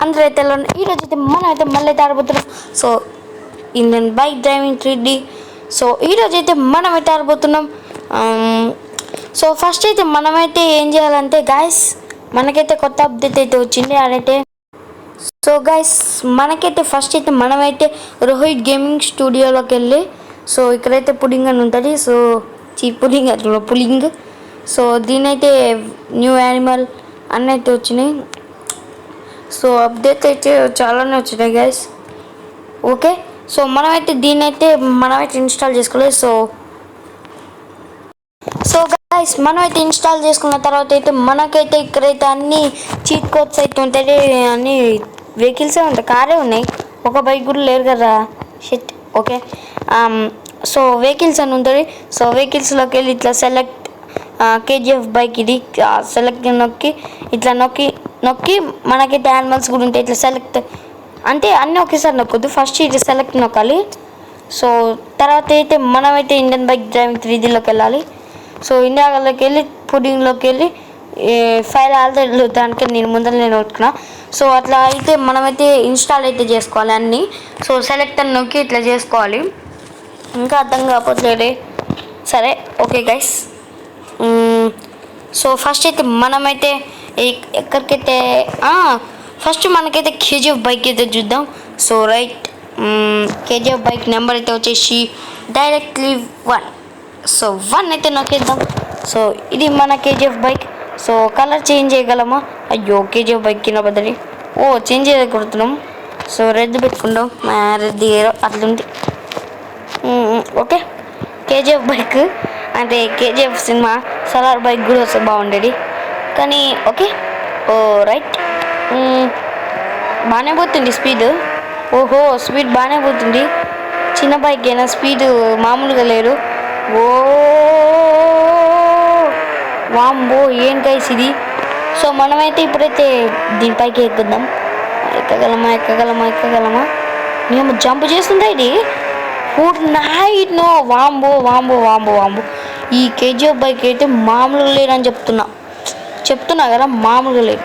అందరూ అయితే ఈరోజు అయితే మనం అయితే మళ్ళీ అయితే ఆడబోతున్నాం. So Indian bike driving 3D. So ఈరోజు అయితే మనం అయితే ఆడబోతున్నాం. సో ఫస్ట్ అయితే మనమైతే ఏం చేయాలంటే గాయస్, మనకైతే కొత్త అప్డేట్ అయితే వచ్చింది. అదైతే సో గాయస్ మనకైతే ఫస్ట్ అయితే మనమైతే రోహిత్ గేమింగ్ స్టూడియోలోకి వెళ్ళి, సో ఇక్కడైతే పుడింగ్ అని ఉంటుంది. So pulling. సో దీనైతే న్యూ యానిమల్ అన్నీ అయితే వచ్చినాయి. సో అప్డేట్ అయితే చాలానే వచ్చినాయి గైస్. ఓకే, సో మనమైతే దీన్నైతే ఇన్స్టాల్ చేసుకోలేదు. సో గైస్ మనమైతే ఇన్స్టాల్ చేసుకున్న తర్వాత అయితే మనకైతే ఇక్కడైతే అన్ని చీట్ కోడ్స్ అయితే ఉంటాయి. అన్ని వెహికల్సే ఉంటాయి, కారే ఉన్నాయి, ఒక బైక్ కూడా లేరు కదా. షిట్. ఓకే, సో వెహికల్స్ అని ఉంటుంది. సో వెహికల్స్లోకి వెళ్ళి ఇట్లా సెలెక్ట్ కేజీఎఫ్ బైక్, ఇది సెలెక్ట్ నొక్కి మనకైతే యానిమల్స్ కూడా ఉంటాయి. ఇట్లా సెలెక్ట్ అంటే అన్నీ ఒకేసారి నొక్కొద్దు, ఫస్ట్ ఇది సెలెక్ట్ నొక్కాలి. సో తర్వాత అయితే మనమైతే ఇండియన్ బైక్ డ్రైవింగ్ 3Dలోకి వెళ్ళాలి. సో ఇండియాలోకి వెళ్ళి పుడింగ్లోకి వెళ్ళి ఫైల్ ఆల్రెడీ దానికి నేను నొక్కున్నా. సో అట్లా అయితే మనమైతే ఇన్స్టాల్ అయితే చేసుకోవాలి అన్నీ. సో సెలెక్ట్ అని నొక్కి ఇట్లా చేసుకోవాలి. ఇంకా అర్థం కాకపోతే సరే. ఓకే గైస్, సో ఫస్ట్ అయితే మనమైతే ఎక్కడికైతే ఫస్ట్ మనకైతే కేజీఎఫ్ బైక్ అయితే చూద్దాం. So right, KGF bike number అయితే వచ్చేసి డైరెక్ట్లీ 1. సో 1 అయితే నొక్కేద్దాం. సో ఇది మన KGF bike. So colour change చేయగలమా? అయ్యో, కేజీఎఫ్ బైక్ కింద బద్దలి. చేంజ్ చేయగలుగుతున్నాం. సో రెడ్ పెట్టుకుందాం, రెడ్ అట్లుంది. ఓకే, కేజీఎఫ్ బైక్ అంటే కేజీఎఫ్ సినిమా సలార్ బైక్ కూడా వస్తే బాగుండేది కానీ. ఓకే, రైట్, బాగానే పోతుంది స్పీడ్. స్పీడ్ బాగానే పోతుంది. చిన్న బైక్ అయినా స్పీడ్ మామూలుగా లేరు. వాంబో ఏం గైస్ ఇది. సో మనమైతే ఇప్పుడైతే దీనిపైకి ఎక్కుదాం. ఎక్కగలమా మేము జంప్ చేస్తుందా ఇది? Night no. వాంబో ఈ కేజీఎఫ్ బైక్ అయితే మామూలుగా లేదని చెప్తున్నా కదా, మామూలుగా లేదు.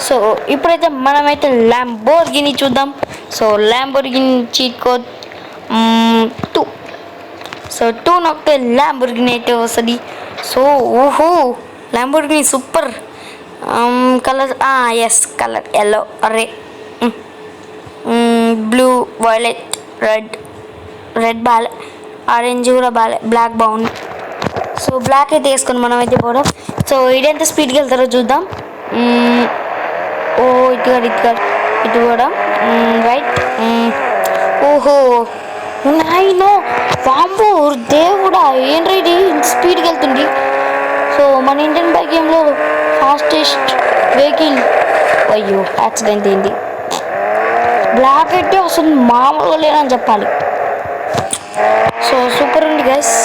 సో ఇప్పుడైతే మనమైతే ల్యాంబోర్గిని చూద్దాం. So Lamborghini cheat code 2. So 2 నొక్కితే ల్యాంబోర్గిని అయితే వస్తుంది. So Lamborghini super. Colour yes, colour yellow, అరే బ్లూ, వైలెట్, రెడ్ బాలే, ఆరెంజ్ కూడా బాలే, బ్లాక్ బాగుంది. సో బ్లాక్ అయితే వేసుకొని మనం అయితే పోవడం. సో ఇదెంత స్పీడ్కి వెళ్తారో చూద్దాం. ఇటు కూడా రైట్. నాయనో వాంబో దేవుడా, ఏం రైడ్ ఇంత స్పీడ్కి వెళ్తుంది. సో మన ఇండియన్ బైక్ గేమ్లో ఫాస్టెస్ట్ వెహికల్. అయ్యో, యాక్సిడెంట్ అయింది. బ్లాక్ అయితే అసలు మామూలుగా లేనని చెప్పాలి. సో సూపర్ ఉంది గైస్.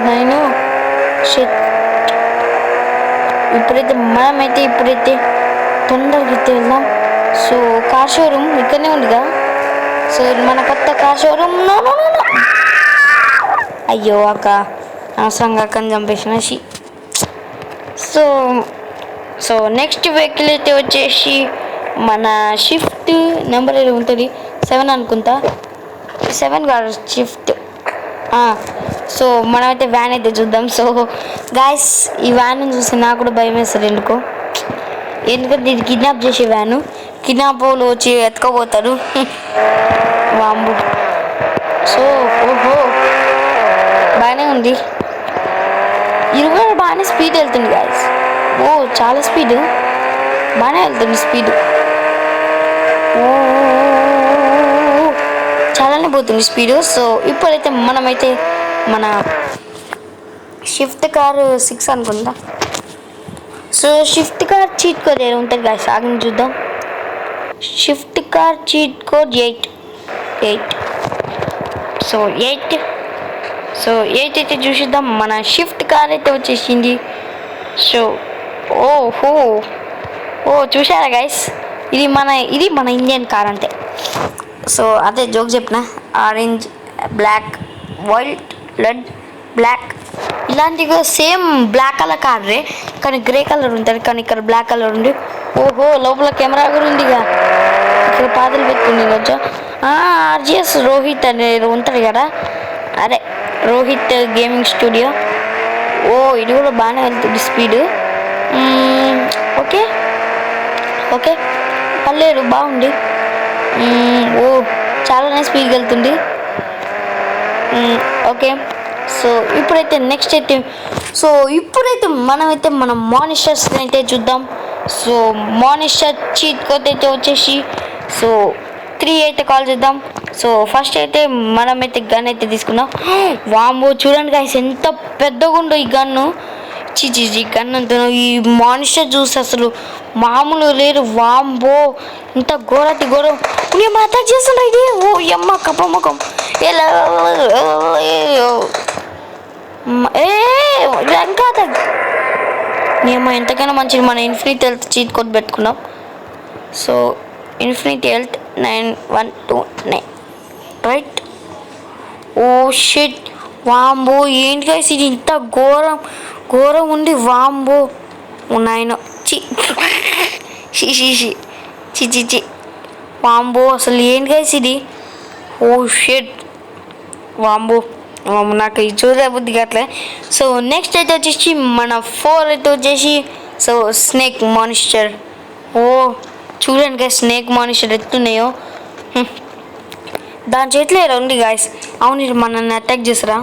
నైనో షిట్. ఇప్పుడైతే తొందరగా వెళ్దాం. సో కార్ షోరూమ్ ఇక్కడనే ఉందిగా. సో మన కొత్త కార్ షోరూమ్. అయ్యో అక్క, అవసరంగా అక్కని చంపేసిన. సో నెక్స్ట్ వెహికల్ అయితే వచ్చేసి మన షిఫ్ట్ నెంబర్ ఏదో ఉంటుంది, 7 అనుకుంటా. 7 కాదు, షిఫ్ట్. సో మనమైతే వ్యాన్ అయితే చూద్దాం. సో గాయస్ ఈ వ్యాన్ చూసి నాకు కూడా భయం వేస్తుంది ఎందుకంటే ఇది కిడ్నాప్ చేసే వ్యాను. కిడ్నాప్ వాళ్ళు వచ్చి ఎత్తుకోపోతారు. వాంబు. సో బాగానే ఉంది. ఇది కూడా బాగానే స్పీడ్ వెళ్తుంది గాయస్. చాలా స్పీడ్, బాగానే వెళ్తుంది స్పీడ్. చాలానే పోతుంది స్పీడ్. సో ఇప్పుడైతే మనమైతే మన షిఫ్ట్ కార్ 6 అనుకుందా. So shift car cheat code ఏదో ఉంటుంది గాయస్, ఆగిన చూద్దాం. Shift car cheat code 8. So 8 అయితే చూసిద్దాం. మన షిఫ్ట్ కార్ అయితే వచ్చేసింది. సో చూసారా గైస్, ఇది మన ఇండియన్ కార్ అంతే. సో అదే జోక్ చెప్పిన. Orange, black, white, red, black, ఇలాంటివి సేమ్ బ్లాక్ కలర్ కారే కానీ గ్రే కలర్ ఉంటుంది, కానీ ఇక్కడ బ్లాక్ కలర్ ఉంది. ఓహో లోపల కెమెరా కూడా ఉంది ఇక. ఇక్కడ పాతలు పెట్టుకుని వచ్చా ఆర్జిఎస్ రోహిత్ అనేది ఉంటుంది కదా, అదే రోహిత్ గేమింగ్ స్టూడియో. ఓ ఇది కూడా బాగానే వెళ్తుంది స్పీడ్. ఓకే ఓకే పర్లేదు బాగుంది. ఓ చాలానే స్పీడ్కి వెళ్తుంది. ఓకే సో ఇప్పుడైతే నెక్స్ట్ అయితే మనమైతే మన మానిస్టర్స్ అయితే చూద్దాం. సో మానిస్టర్ చీట్ కోడ్ అయితే వచ్చేసి 3 అయితే కాల్ చేద్దాం. సో ఫస్ట్ అయితే మనమైతే గన్ అయితే తీసుకున్నాం. వాంబో చూడండి గైస్ ఎంత పెద్దగా ఉందో ఈ గన్ను. చీ గన్ అంత ఈ మానిస్టర్ చూసి అసలు మామూలు లేరు. వాంబో ఇంత ఘోరతి ఘోరం అటాక్ చేస్తుండ ఇది. ఓ అమ్మ కప్పమ్మకం ఇంకా మేము ఎంతకైనా మంచిది మన ఇన్ఫినిటీ హెల్త్ చీట్ కోడ్ పెట్టుకున్నాం. So infinity health 9129 right. Oh shit వాంబో ఏంటి గైస్ ఇది ఇంత ఘోరం ఉంది. వాంబో నాయన చి వాంబో అసలు ఏంటి గైస్ ఇది. ఓ షిట్ వాంబో నాకు ఇది చూడబుద్ది అట్లే. సో నెక్స్ట్ అయితే వచ్చేసి మన 4 అయితే వచ్చేసి స్నేక్ మానిస్టర్. ఓ చూడండి గైస్ స్నేక్ మానిస్టర్ ఎత్తున్నాయో. దాని చేతిలో ఉంది గాయస్. అవును ఇది మనల్ని అటాక్ చేస్తారా?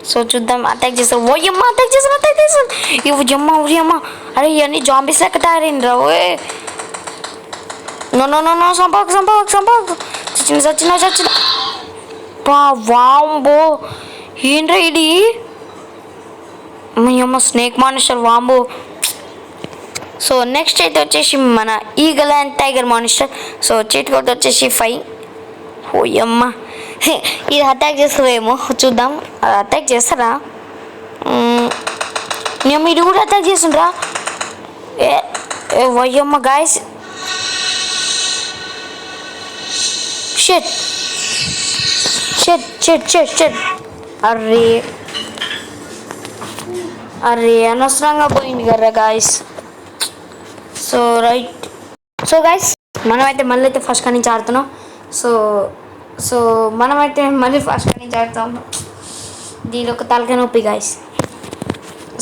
సో చూద్దాం. అటాక్ చేస్తారు. ఓ అమ్మ అటాక్ చేస్తారు. ఇవి జమ్మ ఉరియమ్మ. అరే ఇవన్నీ జాంబీస్ లెక్క తయారైంది రా. ఓ నో సంపాకు చచ్చిన వాంబో ఏంట్రా ఇది. అమ్మ స్నేక్ మానిస్టర్ వాంబో. సో నెక్స్ట్ అయితే వచ్చేసి మన eagle and tiger monster. So cheat code వచ్చేసి 5. ఓ అమ్మ ఇది అటాక్ చేస్తారేమో చూద్దాం. అది అటాక్ చేస్తారా? మేము ఇది కూడా అటాక్ చేస్తుండ్రా. వయ్యమ్మ గాయస్ షెట్ అరే అనవసరంగా పోయింది కదా guys. So right. So guys మనమైతే మళ్ళీ అయితే ఫస్ట్ కాడి నుంచి ఆడుతున్నాం. సో మనమైతే మళ్ళీ ఫస్ట్ కాడి నుంచి ఆడుతాం. దీని ఒక తలకాయ నొప్పి గాయస్.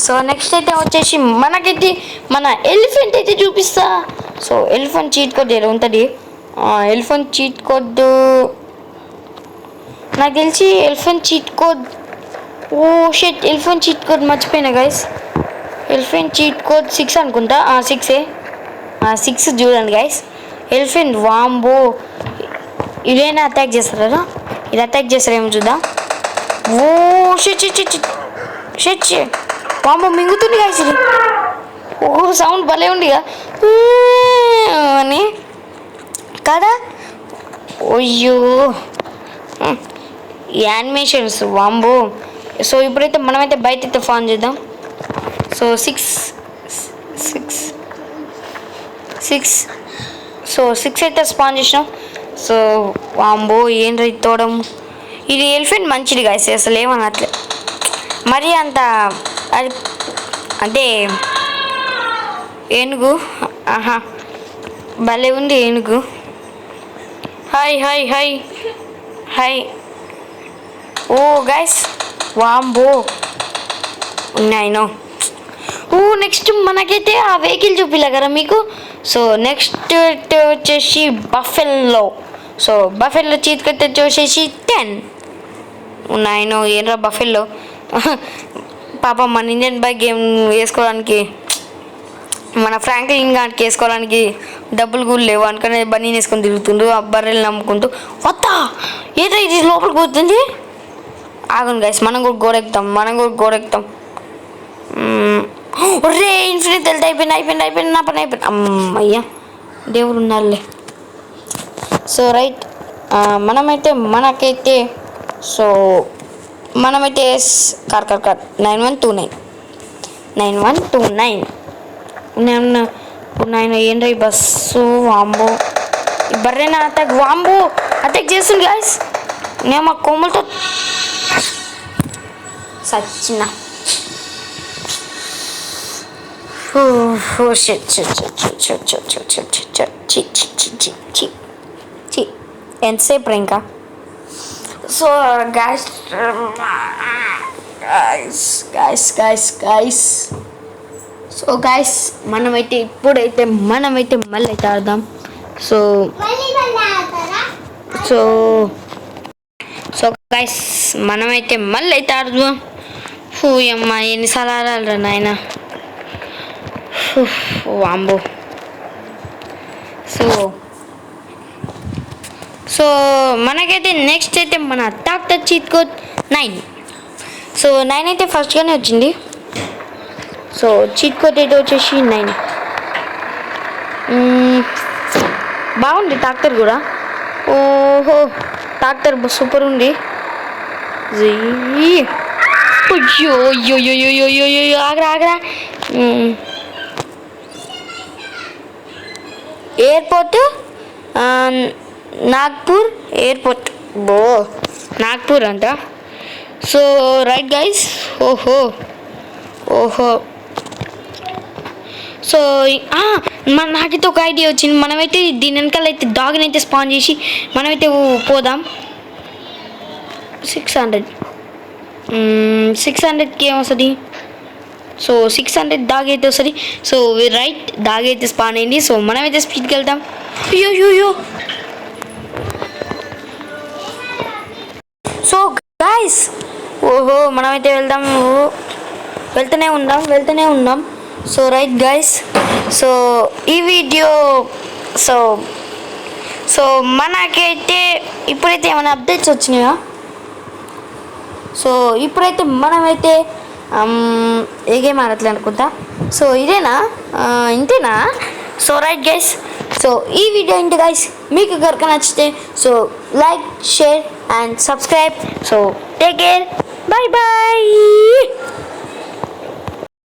సో నెక్స్ట్ అయితే వచ్చేసి మనకైతే మన ఎలిఫెంట్ అయితే చూపిస్తా. సో ఎలిఫెంట్ చీట్ కోడ్ ఉంటుంది. ఎలిఫెంట్ చీట్ కోడ్ నాకు తెలిసి elephant cheat code. Oh shit elephant cheat code మర్చిపోయినా గైస్. ఎలిఫెంట్ చీట్ కోడ్ 6 అనుకుంటా. 6 చూడండి గైస్. ఎలిఫెంట్ వాంబో ఇదేనా అటాక్ చేస్తారా? ఇది అటాక్ చేస్తారేమో చూద్దాం. ఓ షిట్ వాంబో మింగుతుంది గైస్ ఇది. ఓ సౌండ్ భలే ఉంది అని కదా. అయ్యో యానిమేషన్స్ వాంబో. సో ఇప్పుడైతే మనమైతే బయట అయితే ఫాన్ చేద్దాం. సో 6 సో 6 అయితే స్పాన్ చేసినాం. సో వాంబో ఏం రైతోవడం. ఇది ఎలిఫెంట్ మంచిది గాయస్ అసలు ఏమనట్లే మరి అంత. అది అంటే ఏనుగు భలే ఉంది ఏనుగు. హాయ్ ఓ గైస్ వాంబో ఉన్నాయినో. ఓ నెక్స్ట్ మనకైతే ఆ వెహికల్ చూపిలే కదా మీకు. సో నెక్స్ట్ వచ్చేసి బఫెల్లో. సో బఫెల్లో చీతికైతే వచ్చేసి 10 ఉన్నాయినో. ఏంట్రా బఫెల్లో పాప మన ఇండియన్ బైక్ గేమ్ వేసుకోవడానికి మన ఫ్రాంక్లిన్ గారికి వేసుకోవడానికి డబ్బులు కూడా లేవు అనుకునే బన్నీ వేసుకొని తిరుగుతుండ్రు. ఆ బర్రెలు నమ్ముకుంటూ వస్తా ఏంటో ఇది లోపలికి పోతుంది. ఆగండి గైస్ మనం కూడా గోడెక్కుతాం. రే ఇన్ఫినిటీ హెల్త్ అయిపోయింది నా పని అయిపోయింది. అమ్మయ్యా దేవుడు ఉన్నారులే. సో రైట్ మనకైతే సో మనమైతే కార్ 9129 నాయన ఏంటో ఈ బస్సు. వాంబో ఈ బర్రెనా అటాక్. వాంబో అటాక్ చేస్తుంది గాయస్. నేను మా కొమ్ములతో సచ్చిన Oh shit. ఎంతసేపు ఇంకా సో గాయస్ సో గాయస్ ఇప్పుడైతే మనమైతే మళ్ళీ అయితే ఆడదాం సో సో సో గాయస్ మనమైతే మళ్ళీ అయితే ఆడదాం అమ్మ ఎన్నిసార్లు ఆడాలరా నాయన వాంబో సో మనకైతే నెక్స్ట్ అయితే మన డాక్టర్ చీట్ కోడ్ 9 సో 9 అయితే ఫస్ట్గానే వచ్చింది సో చీట్ కోడ్ అయితే వచ్చేసి 9 బాగుంది డాక్టర్ కూడా ఓహో డాక్టర్ సూపర్ ఉంది అయ్యో ఆగరా ఎయిర్పోర్ట్ నాగ్పూర్ ఎయిర్పోర్ట్ నాగ్పూర్ అంట సో రైట్ గైస్ ఓహో సో నాకైతే ఒక ఐడియా వచ్చింది మనమైతే దీని వెనకాల అయితే డాగ్ని అయితే స్పాన్ చేసి మనమైతే పోదాం 600కి ఏమొస్తుంది సో 600 డాగ్ అయితే వస్తుంది సో రైట్ డాగ్ అయితే స్పాన్ అయింది సో మనమైతే స్పీడ్కి వెళ్తాం అయ్యో సో గాయస్ ఓహో మనమైతే వెళ్తూనే ఉందాం సో రైట్ గైస్ సో ఈ వీడియో సో మనకైతే ఇప్పుడైతే ఏమైనా అప్డేట్స్ వచ్చినాయా సో ఇప్పుడైతే మనమైతే ఏ గేమ్ ఆడట్లే అనుకుంటా సో ఇంతేనా సో రైట్ గైస్ సో ఈ వీడియో ఏంటి గైస్ మీకు కనుక నచ్చితే so like share and subscribe so take care bye